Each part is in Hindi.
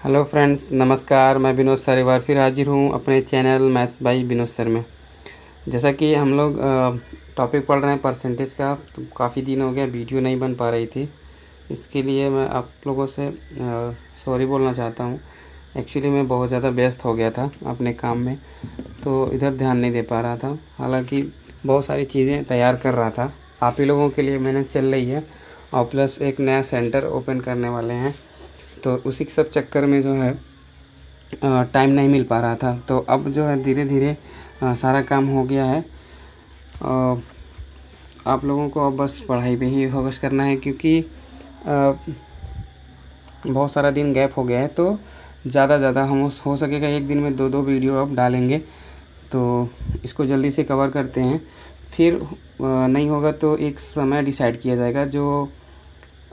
हेलो फ्रेंड्स, नमस्कार। मैं विनोद सर एक बार फिर हाजिर हूँ अपने channel maths by Vinod sir में। जैसा कि हम लोग टॉपिक पढ़ रहे हैं परसेंटेज का, तो काफ़ी दिन हो गया वीडियो नहीं बन पा रही थी। इसके लिए मैं आप लोगों से सॉरी बोलना चाहता हूँ। एक्चुअली मैं बहुत ज़्यादा व्यस्त हो गया था अपने काम में, तो इधर ध्यान नहीं दे पा रहा था। हालांकि बहुत सारी चीज़ें तैयार कर रहा था, आप ही लोगों के लिए मेहनत चल रही है, और प्लस एक नया सेंटर ओपन करने वाले हैं, तो उसी के सब चक्कर में जो है टाइम नहीं मिल पा रहा था। तो अब जो है धीरे धीरे सारा काम हो गया है। आप लोगों को अब बस पढ़ाई पे ही फोकस करना है, क्योंकि बहुत सारा दिन गैप हो गया है। तो ज़्यादा हम हो सकेगा एक दिन में 2-2 वीडियो अब डालेंगे, तो इसको जल्दी से कवर करते हैं। फिर नहीं होगा तो एक समय डिसाइड किया जाएगा। जो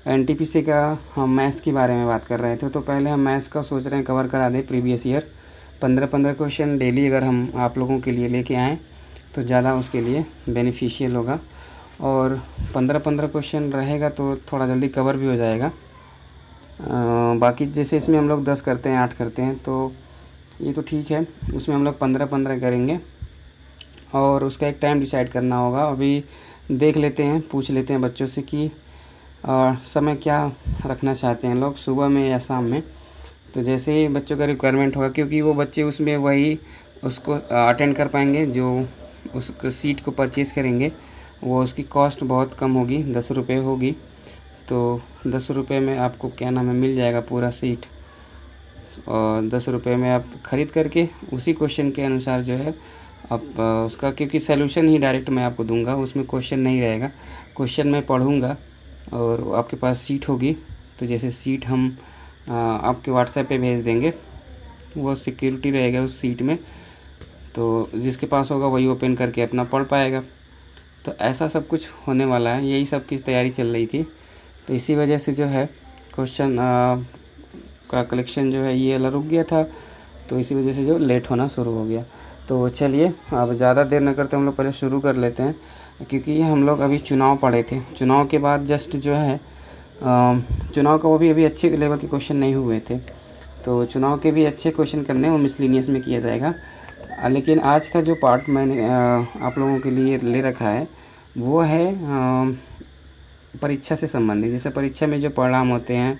एनटीपीसी का हम मैथ्स के बारे में बात कर रहे थे, तो पहले हम मैथ्स का सोच रहे हैं कवर करा दें प्रीवियस ईयर 15-15 क्वेश्चन डेली। अगर हम आप लोगों के लिए लेके आएँ तो ज़्यादा उसके लिए बेनिफिशियल होगा, और 15-15 क्वेश्चन रहेगा तो थोड़ा जल्दी कवर भी हो जाएगा। बाकी जैसे इसमें हम लोग 10 करते हैं, 8 करते हैं, तो ये तो ठीक है। उसमें हम लोग 15-15 करेंगे, और उसका एक टाइम डिसाइड करना होगा। अभी देख लेते हैं, पूछ लेते हैं बच्चों से कि समय क्या रखना चाहते हैं लोग, सुबह में या शाम में। तो जैसे ही बच्चों का रिक्वायरमेंट होगा, क्योंकि वो बच्चे उसमें वही उसको अटेंड कर पाएंगे जो उस सीट को परचेज़ करेंगे। वो उसकी कॉस्ट बहुत कम होगी, 10 रुपये होगी। तो 10 रुपये में आपको क्या नाम है मिल जाएगा पूरा सीट, और 10 रुपये में आप ख़रीद करके उसी क्वेश्चन के अनुसार जो है आप उसका, क्योंकि सॉल्यूशन ही डायरेक्ट मैं आपको दूंगा, उसमें क्वेश्चन नहीं रहेगा। क्वेश्चन मैं पढ़ूंगा और आपके पास सीट होगी। तो जैसे सीट हम आपके व्हाट्सएप पे भेज देंगे, वो सिक्योरिटी रहेगा उस सीट में, तो जिसके पास होगा वही ओपन करके अपना पढ़ पाएगा। तो ऐसा सब कुछ होने वाला है, यही सब की तैयारी चल रही थी। तो इसी वजह से जो है क्वेश्चन का कलेक्शन जो है ये वाला रुक गया था, तो इसी वजह से जो लेट होना शुरू हो गया। तो चलिए अब ज़्यादा देर न करते हम लोग पहले शुरू कर लेते हैं, क्योंकि हम लोग अभी चुनाव पढ़े थे। चुनाव के बाद जस्ट जो है चुनाव का वो भी अभी अच्छे लेवल के क्वेश्चन नहीं हुए थे, तो चुनाव के भी अच्छे क्वेश्चन करने वो मिसलिनियस में किया जाएगा। लेकिन आज का जो पार्ट मैंने आप लोगों के लिए ले रखा है वो है परीक्षा से संबंधित। जैसे परीक्षा में जो परिणाम होते हैं,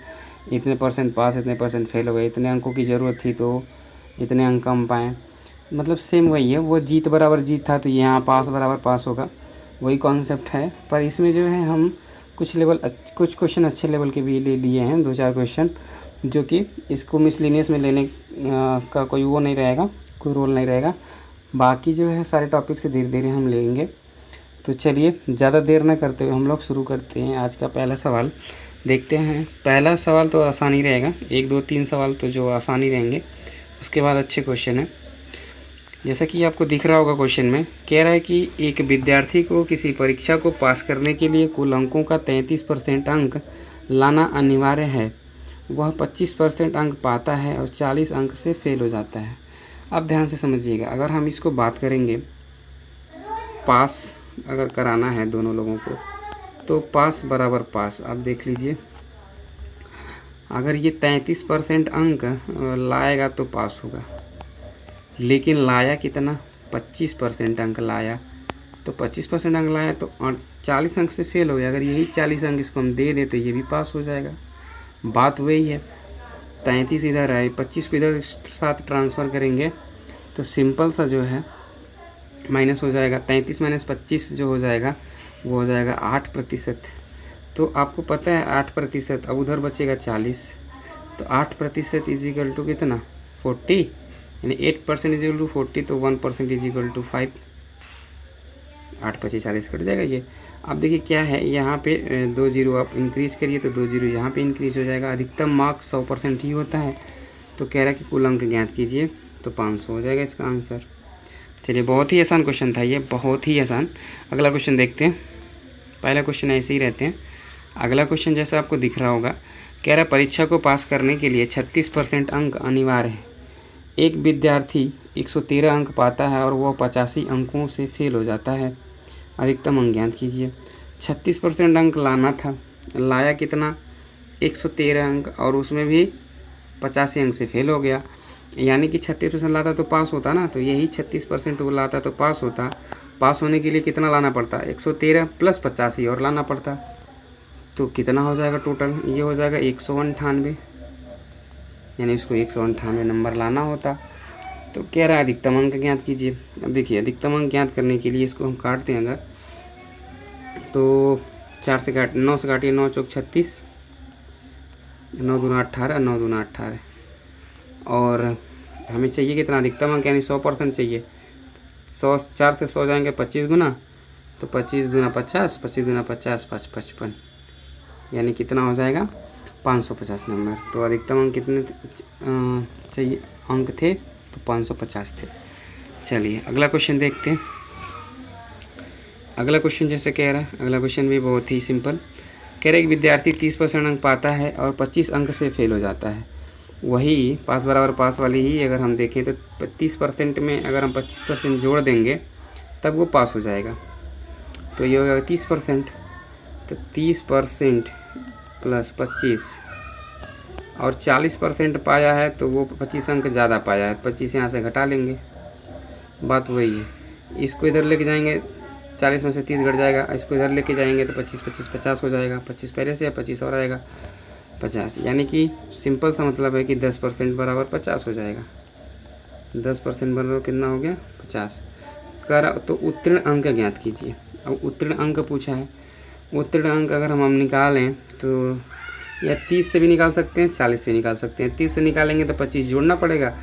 इतने परसेंट पास, इतने परसेंट फेल हो गए, इतने अंकों की ज़रूरत थी तो इतने अंक हम पाएँ, मतलब सेम वही है। वो जीत बराबर जीत था, तो यहाँ पास बराबर पास होगा, वही कॉन्सेप्ट है। पर इसमें जो है हम कुछ क्वेश्चन अच्छे लेवल के भी ले लिए हैं, 2-4 क्वेश्चन, जो कि इसको मिसलिनियस में लेने का कोई वो नहीं रहेगा, कोई रोल नहीं रहेगा। बाकी जो है सारे टॉपिक से धीरे धीरे हम लेंगे। तो चलिए ज़्यादा देर न करते हुए हम लोग शुरू करते हैं। आज का पहला सवाल देखते हैं। पहला सवाल तो आसान ही रहेगा, 1, 2, 3 सवाल तो जो आसान ही रहेंगे, उसके बाद अच्छे क्वेश्चन हैं। जैसा कि आपको दिख रहा होगा क्वेश्चन में, कह रहा है कि एक विद्यार्थी को किसी परीक्षा को पास करने के लिए कुल अंकों का 33% अंक लाना अनिवार्य है। वह 25% अंक पाता है और 40 अंक से फेल हो जाता है। अब ध्यान से समझिएगा, अगर हम इसको बात करेंगे, पास अगर कराना है दोनों लोगों को, तो पास बराबर पास। आप देख लीजिए, अगर ये 33% अंक लाएगा तो पास होगा, लेकिन लाया कितना, 25% अंक लाया। तो 25% अंक लाया तो 40 अंक से फेल हो गया। अगर यही 40 अंक इसको हम दे दें तो ये भी पास हो जाएगा। बात वही है, 33 इधर है, 25 को इधर साथ ट्रांसफ़र करेंगे तो सिंपल सा जो है माइनस हो जाएगा। 33 - 25 जो हो जाएगा वो हो जाएगा 8%। तो आपको पता है 8%, अब उधर बचेगा 40, तो 8% इज इक्वल टू कितना, 40, यानी 8% इज इक्वल टू 40, तो 1% इज इक्वल टू 5। 8 25 40 कट जाएगा ये। अब देखिए क्या है, यहाँ पे 2 जीरो आप इंक्रीज़ करिए तो 2 जीरो यहाँ पे इंक्रीज़ हो जाएगा। अधिकतम मार्क्स 100% ही होता है, तो कह रहा है कि कुल अंक ज्ञात कीजिए, तो 500 हो जाएगा इसका आंसर। चलिए, बहुत ही आसान क्वेश्चन था ये, बहुत ही आसान। अगला क्वेश्चन देखते हैं। पहला क्वेश्चन ऐसे ही रहते हैं। अगला क्वेश्चन जैसा आपको दिख रहा होगा, कह रहा है परीक्षा को पास करने के लिए 36% अंक अनिवार्य है। एक विद्यार्थी 113 अंक पाता है और वह 85 अंकों से फेल हो जाता है। अधिकतम अंक ज्ञात कीजिए। 36% अंक लाना था, लाया कितना, 113 अंक, और उसमें भी 85 अंक से फेल हो गया, यानी कि 36% लाता तो पास होता ना, तो यही 36% वो लाता तो पास होता। पास होने के लिए कितना लाना पड़ता, 113 प्लस 85 और लाना पड़ता। तो कितना हो जाएगा टोटल, ये हो जाएगा 198, यानी इसको 198 नंबर लाना होता। तो कह रहा है अधिकतम अंक ज्ञात कीजिए। अब देखिए अधिकतम अंक ज्ञात करने के लिए इसको हम काटते हैं अगर, तो 9 से काटिए, 9 चौक 36, 9 दूना 18, 9 दूना 18, और हमें चाहिए कितना अधिकतम अंक, यानी 100% चाहिए। 4 से 100 जाएंगे 25 गुना, तो 25 दूना 50, 25 दूना 50, 5 55, यानी कितना हो जाएगा 550 नंबर। तो अधिकतम अंक कितने चाहिए अंक थे, तो 550 थे। चलिए अगला क्वेश्चन देखते हैं। अगला क्वेश्चन जैसे कह रहा है, अगला क्वेश्चन भी बहुत ही सिंपल। कह रहे एक विद्यार्थी 30% अंक पाता है और 25 अंक से फेल हो जाता है। वही पास बराबर पास वाली ही अगर हम देखें तो 30% में अगर हम 25% जोड़ देंगे तब वो पास हो जाएगा। तो ये होगा 30%, तो 30% प्लस 25 और 40% पाया है तो वो 25 अंक ज़्यादा पाया है, 25 यहाँ से घटा लेंगे, बात वही है। इसको इधर लेके जाएंगे 40 में से 30 घट जाएगा, इसको इधर लेके जाएंगे तो 25 25 50 हो जाएगा, 25 पहले से है 25 और आएगा 50, यानी कि सिंपल सा मतलब है कि 10% बराबर 50 हो जाएगा। 10% बराबर कितना हो गया 50 कर। तो उत्तीर्ण अंक ज्ञात कीजिए। अब उत्तीर्ण अंक पूछा है, उत्तीर्ण अंक अगर हम निकालें तो या 30 से भी निकाल सकते हैं, 40 से भी निकाल सकते हैं। 30 से निकालेंगे तो 25 जोड़ना पड़ेगा,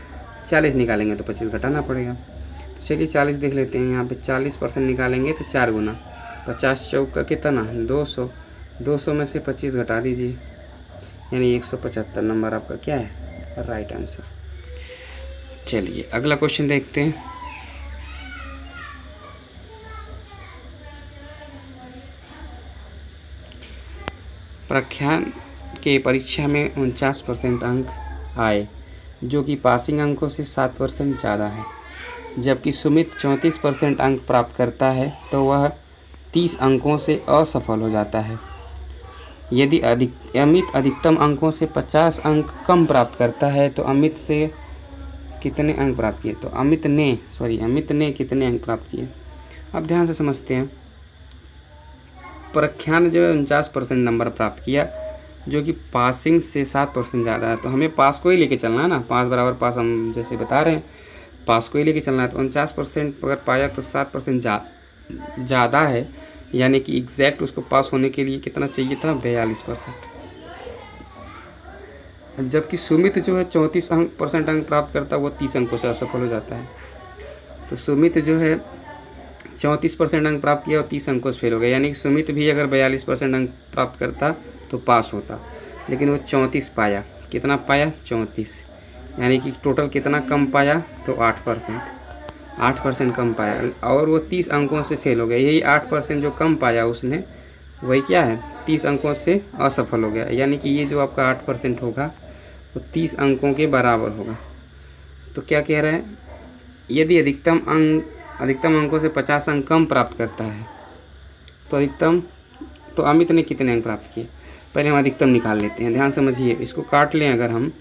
40 निकालेंगे तो 25 घटाना पड़ेगा। तो चलिए 40 देख लेते हैं। यहाँ पे 40% निकालेंगे तो 4 गुना 50 चौक का कितना 200, 200 में से 25 घटा दीजिए, यानी 175 नंबर आपका क्या है राइट आंसर। चलिए अगला क्वेश्चन देखते हैं। प्रख्यान के परीक्षा में 49% अंक आए, जो कि पासिंग अंकों से 7% ज़्यादा है। जबकि सुमित 34% अंक प्राप्त करता है तो वह 30 अंकों से असफल हो जाता है। यदि अमित अधिकतम अंकों से 50 अंक कम प्राप्त करता है तो अमित से कितने अंक प्राप्त किए, तो अमित ने कितने अंक प्राप्त किए। अब ध्यान से समझते हैं। प्रख्यान ने जो 49% नंबर प्राप्त किया, जो कि पासिंग से 7% ज़्यादा है, तो हमें पास को ही लेके चलना है ना, पास बराबर पास हम जैसे बता रहे हैं, पास को ही लेके चलना है। तो 49% अगर पाया तो 7% ज़्यादा है, यानी कि एग्जैक्ट उसको पास होने के लिए कितना चाहिए था 42%। जबकि सुमित जो है 34% अंक प्राप्त करता है, वो 30 अंकों से असफल हो जाता है। तो सुमित जो है 34% अंक प्राप्त किया और 30 अंकों से फेल हो गया, यानी कि सुमित भी अगर 42% अंक प्राप्त करता तो पास होता, लेकिन वो 34 पाया। कितना पाया 34, यानी कि टोटल कितना कम पाया तो 8% कम पाया, और वो 30 अंकों से फेल हो गया। यही 8% जो कम पाया उसने, वही क्या है 30 अंकों से असफल हो गया, यानी कि ये जो आपका 8% होगा वो 30 अंकों के बराबर होगा। तो क्या कह रहा है, यदि अधिकतम अंकों से 50 अंक कम प्राप्त करता है तो अमित ने कितने अंक प्राप्त किए। पहले हम अधिकतम निकाल लेते हैं, ध्यान समझिए। इसको काट लें अगर हम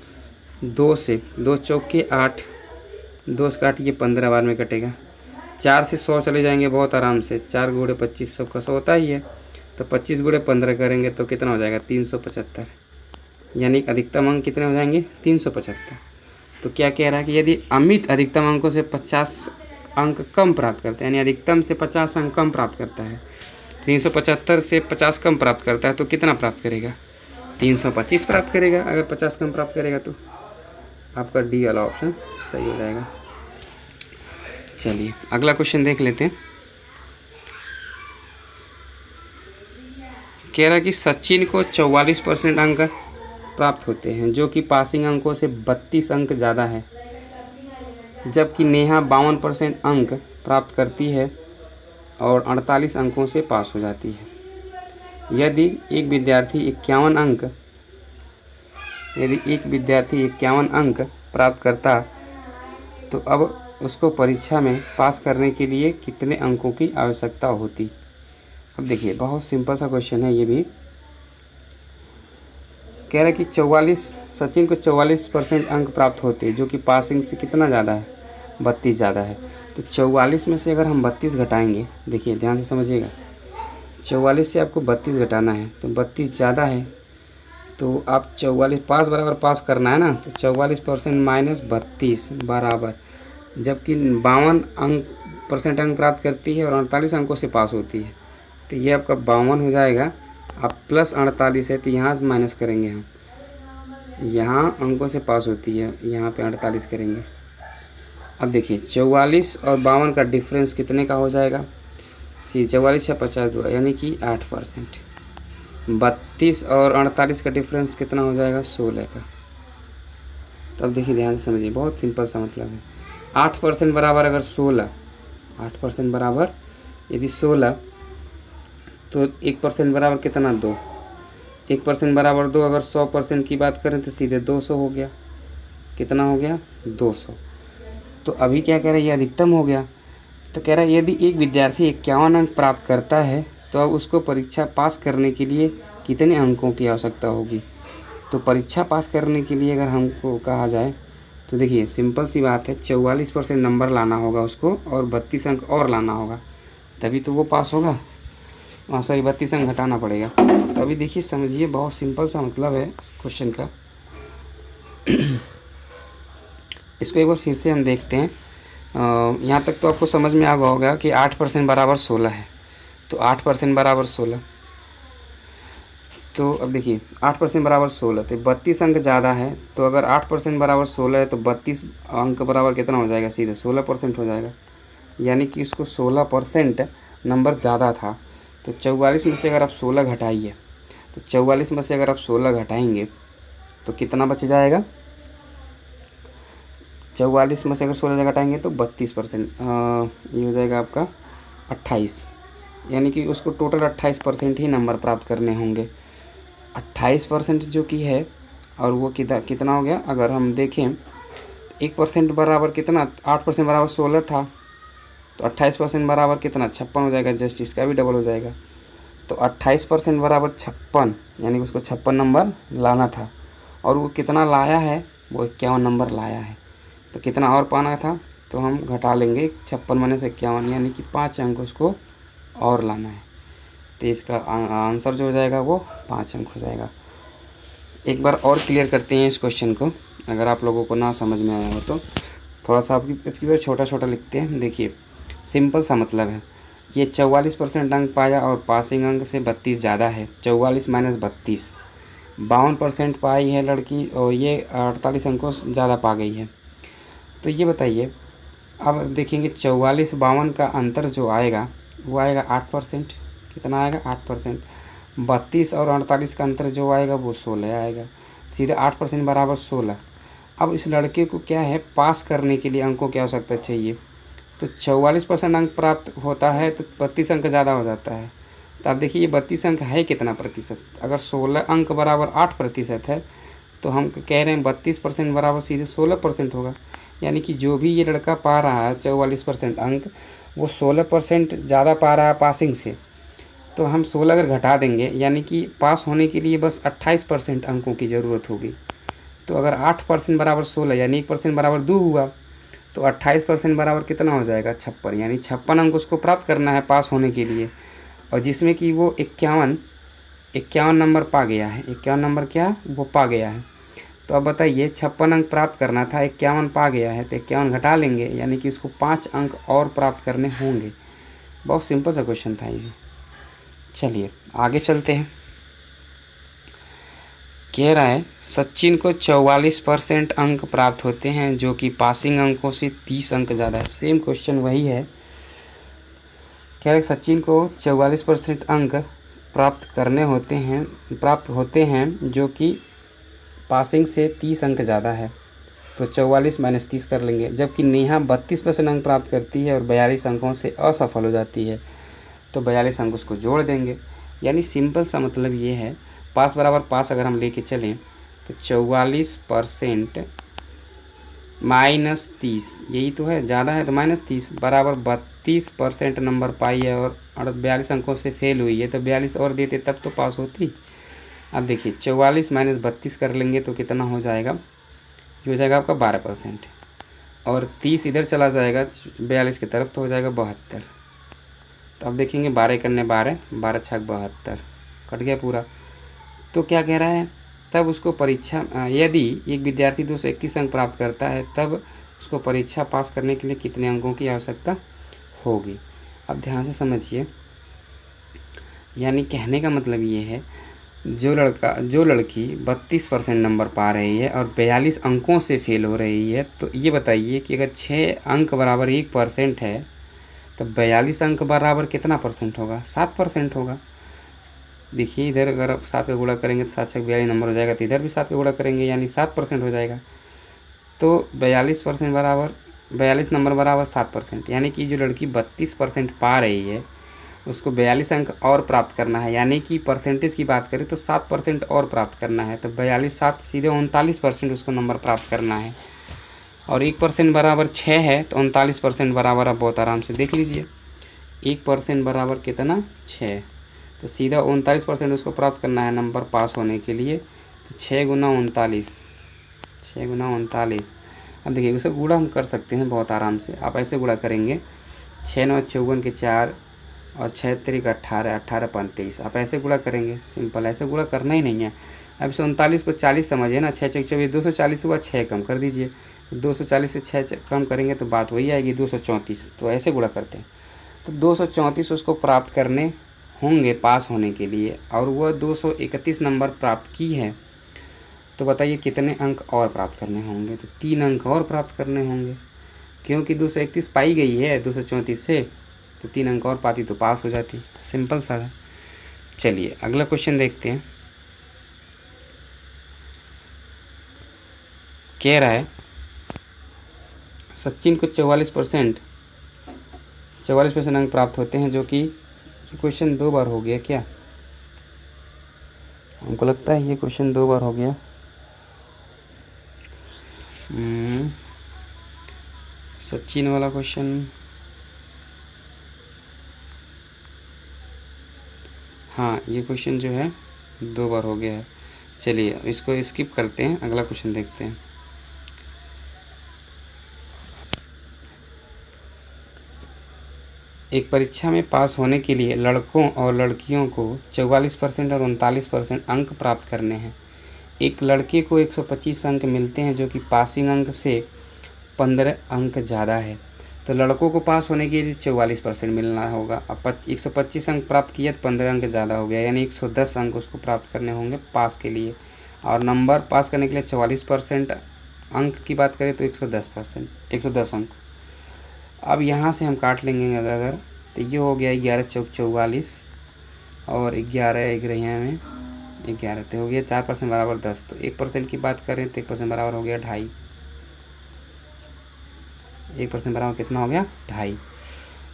2 से, 2 चौक के 8, 2 से काटिए 15 बार में कटेगा। 4 से 100 चले जाएंगे बहुत आराम से, 4 गुणे 25 सबका 100 होता ही है, तो 25 गुणे 15 करेंगे तो कितना हो जाएगा 375, यानी अधिकतम अंक कितने हो जाएंगे 375। तो क्या कह रहा है कि यदि अमित अधिकतम अंकों से 50 अंक कम प्राप्त करता है, यानी अधिकतम से 50 अंक कम प्राप्त करता है, 375 से 50 कम प्राप्त करता है, तो कितना प्राप्त करेगा 325 प्राप्त करेगा। अगर 50 कम प्राप्त करेगा तो आपका डी वाला ऑप्शन सही हो जाएगा। चलिए अगला क्वेश्चन देख लेते हैं। कह रहा कि सचिन को 44% अंक प्राप्त होते हैं, जो कि पासिंग अंकों से 32 अंक ज़्यादा है। जबकि नेहा 52% अंक प्राप्त करती है और 48 अंकों से पास हो जाती है। यदि एक विद्यार्थी 51 अंक प्राप्त करता तो अब उसको परीक्षा में पास करने के लिए कितने अंकों की आवश्यकता होती। अब देखिए बहुत सिंपल सा क्वेश्चन है ये भी। कह रहे कि 44 सचिन को 44% अंक प्राप्त होते हैं, जो कि पासिंग से कितना ज़्यादा है, 32 ज़्यादा है। तो 44 में से अगर हम 32 घटाएंगे, देखिए ध्यान से समझिएगा, 44 से आपको 32 घटाना है, तो 32 ज़्यादा है, तो आप 44 पास बराबर पास करना है ना, तो 44% माइनस 32 बराबर, जबकि 52 अंक प्राप्त करती है और 48 अंकों से पास होती है, तो ये आपका 52 हो जाएगा। अब प्लस 48 है तो यहाँ से माइनस करेंगे हम, यहाँ अंकों से पास होती है, यहाँ पे 48 करेंगे। अब देखिए 44 और 52 का डिफरेंस कितने का हो जाएगा, 44 या 50 यानी कि 8%। 32 और 48 का डिफरेंस कितना हो जाएगा, 16 का। तो अब देखिए ध्यान से समझिए, बहुत सिंपल सा मतलब है। 8% बराबर अगर 16, 8% बराबर यदि 16, तो 1% बराबर कितना, 2। 1% बराबर 2। अगर 100% की बात करें तो सीधे 200 हो गया। कितना हो गया, 200। तो अभी क्या कह रहा है, ये अधिकतम हो गया। तो कह रहा है यदि एक विद्यार्थी 51 अंक प्राप्त करता है तो अब उसको परीक्षा पास करने के लिए कितने अंकों की आवश्यकता होगी। तो परीक्षा पास करने के लिए अगर हमको कहा जाए तो देखिए सिंपल सी बात है, 44% नंबर लाना होगा उसको और 32 अंक और लाना होगा, तभी तो वो पास होगा। सॉरी 32 अंक घटाना पड़ेगा। तो अभी देखिए समझिए, बहुत सिंपल सा मतलब है इस क्वेश्चन का। इसको एक बार फिर से हम देखते हैं। यहाँ तक तो आपको समझ में आ गया होगा कि 8% बराबर 16 है। तो 8% बराबर 16, तो अब देखिए 8% बराबर 16, तो 32 अंक ज़्यादा है। तो अगर 8% बराबर 16 है तो 32 अंक बराबर कितना हो जाएगा, सीधे 16% हो जाएगा। यानी कि उसको 16% नंबर ज़्यादा था। तो 44 में से अगर आप 16 घटाइए, तो 44 में से अगर आप 16 घटाएंगे तो कितना बच जाएगा, 44 में से अगर 16 घटाएंगे तो 32%, ये हो जाएगा आपका 28। यानी कि उसको टोटल 28% ही नंबर प्राप्त करने होंगे। 28% जो कि है, और वो कितना हो गया, अगर हम देखें 1% बराबर कितना, 8% बराबर 16 था, तो 28% बराबर कितना, 56 हो जाएगा। जस्ट इसका भी डबल हो जाएगा। तो 28% बराबर 56, यानी कि उसको 56 नंबर लाना था, और वो कितना लाया है, वो 51 नंबर लाया है। तो कितना और पाना था, तो हम घटा लेंगे 56 में से 51, यानी कि 5 अंक उसको और लाना है। तो इसका आंसर जो हो जाएगा वो 5 अंक हो जाएगा। एक बार और क्लियर करते हैं इस क्वेश्चन को, अगर आप लोगों को ना समझ में आया हो तो थोड़ा सा आपकी बार छोटा छोटा लिखते हैं। देखिए सिंपल सा मतलब है, ये 44% अंक पाया और पासिंग अंक से 32 ज़्यादा है। 44 माइनस 32, 52% पाई है लड़की और ये 48 अंकों ज़्यादा पा गई है। तो ये बताइए, अब देखेंगे 44 52 का अंतर जो आएगा वो आएगा 8%। कितना आएगा, 8%। 32 और 48 का अंतर जो आएगा वो 16 आएगा। सीधे 8% बराबर 16। अब इस लड़के को क्या है, पास करने के लिए अंकों की आवश्यकता चाहिए। तो 44% अंक प्राप्त होता है तो 32 अंक ज़्यादा हो जाता है। तो आप देखिए ये 32 अंक है कितना प्रतिशत, अगर 16 अंक बराबर 8% है तो हम कह रहे हैं 32% बराबर सीधे 16% होगा। यानी कि जो भी ये लड़का पा रहा है 44% अंक, वो 16% ज़्यादा पा रहा है पासिंग से। तो हम 16 अगर घटा देंगे, यानी कि पास होने के लिए बस 28% अंकों की ज़रूरत होगी। तो अगर 8% बराबर 16, यानी 1% बराबर 2 हुआ, तो 28% बराबर कितना हो जाएगा, 56। यानी 56 अंक उसको प्राप्त करना है पास होने के लिए, और जिसमें कि वो 51 नंबर पा गया है। 51 नंबर क्या, वो पा गया है। तो अब बताइए 56 अंक प्राप्त करना था, 51 पा गया है, तो 51 घटा लेंगे, यानी कि उसको 5 अंक और प्राप्त करने होंगे। बहुत सिंपल सा क्वेश्चन था ये। चलिए आगे चलते हैं। कह रहा है सचिन को 44% अंक प्राप्त होते हैं, जो कि पासिंग अंकों से 30 अंक ज़्यादा है। सेम क्वेश्चन वही है। कह रहा है सचिन को 44% अंक प्राप्त होते हैं जो कि पासिंग से 30 अंक ज़्यादा है। तो 44 माइनस 30 कर लेंगे। जबकि नेहा 32% अंक प्राप्त करती है और 42 अंकों से असफल हो जाती है, तो 42 अंक उसको जोड़ देंगे। यानी सिंपल सा मतलब ये है, पास बराबर पास अगर हम लेके चलें तो 44% माइनस 30, यही तो है, ज़्यादा है तो माइनस 30 बराबर 32% नंबर पाई है और 42 अंकों से फेल हुई है। तो 42 और देते तब तो पास होती। अब देखिए 44 माइनस 32 कर लेंगे तो कितना हो जाएगा, ये हो जाएगा आपका 12%, और 30 इधर चला जाएगा 42 की तरफ तो हो जाएगा 72। तो अब देखेंगे 12 करने 12, 12 छक 72, कट गया पूरा। तो क्या कह रहा है, तब उसको परीक्षा यदि एक विद्यार्थी 231 अंक प्राप्त करता है तब उसको परीक्षा पास करने के लिए कितने अंकों की आवश्यकता होगी। अब ध्यान से समझिए, यानी कहने का मतलब ये है, जो लड़की 32% नंबर पा रही है और 42 अंकों से फेल हो रही है, तो ये बताइए कि अगर 6 अंक बराबर 1% है तो 42 अंक बराबर कितना परसेंट होगा, 7% होगा। देखिए इधर अगर आप 7 का गुणा करेंगे तो 7 छक 42 नंबर हो जाएगा, तो इधर भी 7 का गुणा करेंगे यानी 7% हो जाएगा। तो 42 नंबर बराबर 7%, यानी कि जो लड़की 32% पा रही है उसको 42 अंक और प्राप्त करना है, यानी कि परसेंटेज की बात करें तो 7% और प्राप्त करना है। तो 42 7 सीधे 39% उसको नंबर प्राप्त करना है, और 1% बराबर 6 है तो 39% बराबर आप बहुत आराम से देख लीजिए, 1% बराबर कितना 6, तो सीधा 39% उसको प्राप्त करना है नंबर पास होने के लिए। तो 6 गुना 39, 6 गुना 39। अब देखिए उसे गुणा हम कर सकते हैं बहुत आराम से, आप ऐसे गुणा करेंगे 6 9 54 के 4 और 6 3 18, 18 5 23, आप ऐसे गुणा करेंगे, सिंपल, ऐसे गुणा करना ही नहीं है। अब 39 को 40 समझिए ना, 6 6 24, 240 हुआ, 6 कम कर दीजिए, 240 से 6 कम करेंगे तो बात वही आएगी 234, तो ऐसे गुणा करते हैं। तो 234 उसको प्राप्त करने होंगे पास होने के लिए, और वह 231 नंबर प्राप्त की है, तो बताइए कितने अंक और प्राप्त करने होंगे। तो 3 अंक और प्राप्त करने होंगे, क्योंकि 231 पाई गई है 234 से, तो 3 अंक और पाती तो पास हो जाती, सिंपल सा है। चलिए अगला क्वेश्चन देखते हैं। कह रहा है सचिन को 44% अंक प्राप्त होते हैं, जो कि ये क्वेश्चन 2 बार हो गया क्या, हमको लगता है ये क्वेश्चन 2 बार हो गया। सचिन वाला क्वेश्चन, हाँ ये क्वेश्चन जो है 2 बार हो गया है। चलिए इसको स्किप करते हैं, अगला क्वेश्चन देखते हैं। एक परीक्षा में पास होने के लिए लड़कों और लड़कियों को 44% और 39% अंक प्राप्त करने हैं। एक लड़के को 125 अंक मिलते हैं, जो कि पासिंग अंक से 15 अंक ज़्यादा है। तो लड़कों को पास होने के लिए 44% मिलना होगा। अब 125 अंक प्राप्त किया तो 15 अंक ज़्यादा हो गया, यानी 110 अंक उसको प्राप्त करने होंगे पास के लिए। और नंबर पास करने के लिए 44% अंक की बात करें तो 110 अंक। अब यहाँ से हम काट लेंगे अगर, तो ये हो गया 11 चौक 44 और 11 एक रही में 11, तो हो गया 4% बराबर 10। तो 1% की बात करें तो 1% बराबर हो गया 2.5, 1% बराबर कितना हो गया 2.5।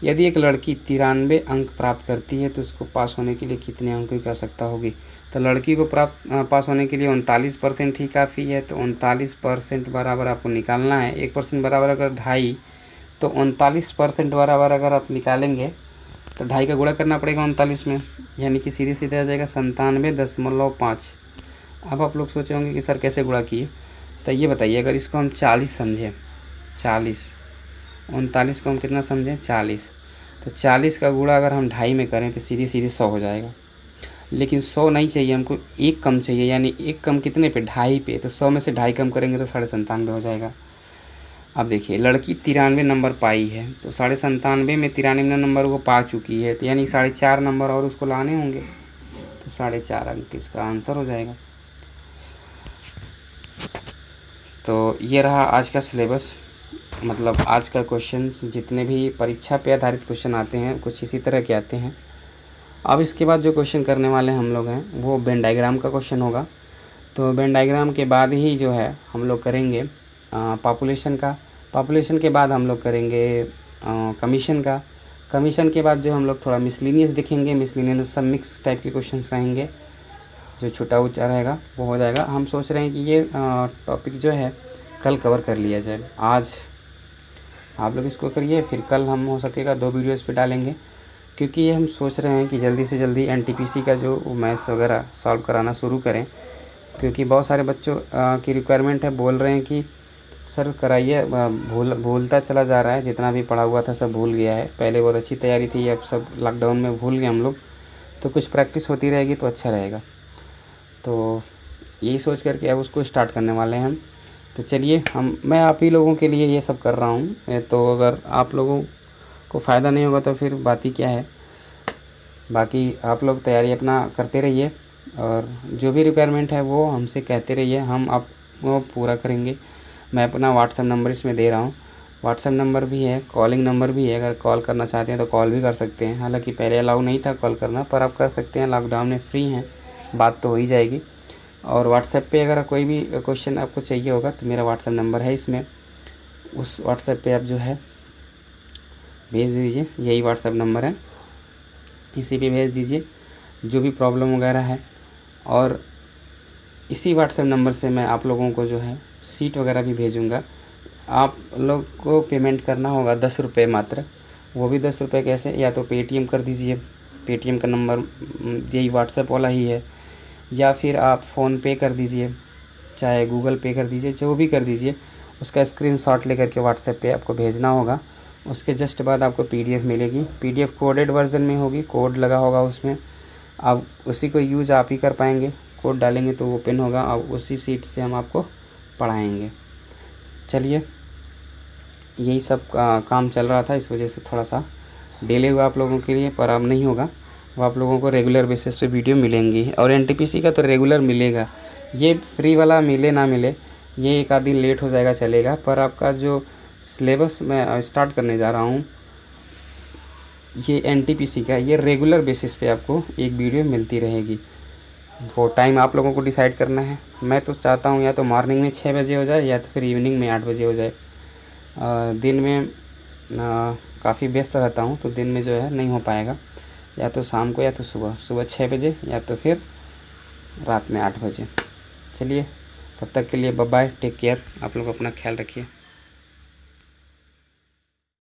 यदि एक लड़की 93 अंक प्राप्त करती है तो उसको पास होने के लिए कितने अंकों की आवश्यकता होगी। तो लड़की को पास होने के लिए 39% ही काफ़ी है, तो 39% बराबर आपको निकालना है। 1% बराबर अगर 2.5, तो 39% बराबर अगर आप निकालेंगे तो 2.5 का गुणा करना पड़ेगा 39 में, यानी कि सीधे सीधे आ जाएगा 97.5। अब आप लोग सोचे होंगे कि सर कैसे गुणा किए, तो ये बताइए, अगर इसको हम 40 समझें, 40, 39 को हम कितना समझें 40, तो 40 का गुणा अगर हम 2.5 में करें तो सीधे सीधे 100 हो जाएगा। लेकिन 100 नहीं चाहिए हमको, एक कम चाहिए, यानी एक कम कितने पे 2.5 पे, तो 100 में से 2.5 कम करेंगे तो 97.5 हो जाएगा। अब देखिए लड़की 93 नंबर पाई है, तो 97.5 में 93 नंबर वो पा चुकी है, तो यानी 4.5 नंबर और उसको लाने होंगे, तो 4.5 अंक इसका आंसर हो जाएगा। तो ये रहा आज का सिलेबस, मतलब आज का क्वेश्चन। जितने भी परीक्षा पे आधारित क्वेश्चन आते हैं कुछ इसी तरह के आते हैं। अब इसके बाद जो क्वेश्चन करने वाले हम लोग हैं वो वेन डायग्राम का क्वेश्चन होगा। तो वेन डायग्राम के बाद ही जो है हम लोग करेंगे पॉपुलेशन का, पॉपुलेशन के बाद हम लोग करेंगे कमीशन का, कमीशन के बाद जो हम लोग थोड़ा मिसलिनियस देखेंगे, मिसलिनियस सब मिक्स टाइप के क्वेश्चंस रहेंगे, जो छोटा ऊँचा रहेगा वो हो जाएगा। हम सोच रहे हैं कि ये टॉपिक जो है कल कवर कर लिया जाए। आज आप लोग इसको करिए, फिर कल हम हो सकेगा 2 वीडियोज़ पे डालेंगे, क्योंकि ये हम सोच रहे हैं कि जल्दी से जल्दी एनटीपीसी का जो मैथ्स वगैरह सॉल्व कराना शुरू करें, क्योंकि बहुत सारे बच्चों की रिक्वायरमेंट है, बोल रहे हैं कि सर कराइए, भूलता चला जा रहा है, जितना भी पढ़ा हुआ था सब भूल गया है। पहले बहुत अच्छी तैयारी थी, अब सब लॉकडाउन में भूल गए हम लोग, तो कुछ प्रैक्टिस होती रहेगी तो अच्छा रहेगा। तो यही सोच करके अब उसको स्टार्ट करने वाले हैं हम। तो चलिए, मैं आप ही लोगों के लिए ये सब कर रहा हूँ, तो अगर आप लोगों को फ़ायदा नहीं होगा तो फिर बात ही क्या है। बाकी आप लोग तैयारी अपना करते रहिए और जो भी रिक्वायरमेंट है वो हमसे कहते रहिए, हम आपको पूरा करेंगे। मैं अपना व्हाट्सएप नंबर इसमें दे रहा हूँ, व्हाट्सएप नंबर भी है, कॉलिंग नंबर भी है, अगर कॉल करना चाहते हैं तो कॉल भी कर सकते हैं। हालांकि पहले अलाउ नहीं था कॉल करना, पर आप कर सकते हैं, लॉकडाउन में फ्री हैं, बात तो हो ही जाएगी। और व्हाट्सएप पे अगर कोई भी क्वेश्चन आपको चाहिए होगा तो मेरा व्हाट्सएप नंबर है इसमें, उस व्हाट्सएप पे आप जो है भेज दीजिए, यही व्हाट्सएप नंबर है, इसी पे भेज दीजिए जो भी प्रॉब्लम वगैरह है। और इसी व्हाट्सएप नंबर से मैं आप लोगों को जो है सीट वगैरह भी भेजूँगा। आप लोग को पेमेंट करना होगा 10 रुपये मात्र, वो भी 10 रुपये कैसे, या तो पेटीएम कर दीजिए, पेटीएम का नंबर यही व्हाट्सएप वाला ही है, या फिर आप फ़ोन पे कर दीजिए, चाहे गूगल पे कर दीजिए, जो भी कर दीजिए, उसका स्क्रीनशॉट लेकर के व्हाट्सएप पे आपको भेजना होगा। उसके जस्ट बाद आपको पीडीएफ मिलेगी, पीडीएफ कोडेड वर्जन में होगी, कोड लगा होगा उसमें, अब उसी को यूज़ आप ही कर पाएंगे, कोड डालेंगे तो ओपन होगा, अब उसी सीट से हम आपको पढ़ाएंगे। चलिए, यही सब काम चल रहा था, इस वजह से थोड़ा सा डिले हुआ आप लोगों के लिए, पर अब नहीं होगा, वो आप लोगों को रेगुलर बेसिस पे वीडियो मिलेंगी। और एनटीपीसी का तो रेगुलर मिलेगा, ये फ्री वाला मिले ना मिले, ये एक आध दिन लेट हो जाएगा चलेगा, पर आपका जो सिलेबस मैं स्टार्ट करने जा रहा हूँ ये एनटीपीसी का, ये रेगुलर बेसिस पे आपको एक वीडियो मिलती रहेगी। वो टाइम आप लोगों को डिसाइड करना है। मैं तो चाहता हूँ या तो मॉर्निंग में 6 बजे हो जाए या तो फिर इवनिंग में 8 बजे हो जाए। दिन में काफ़ी व्यस्त रहता हूँ, तो दिन में जो है नहीं हो पाएगा, या तो शाम को या तो सुबह 6 बजे या तो फिर रात में 8 बजे। चलिए, तब तक के लिए बाय बाय, टेक केयर, आप लोग अपना ख्याल रखिए।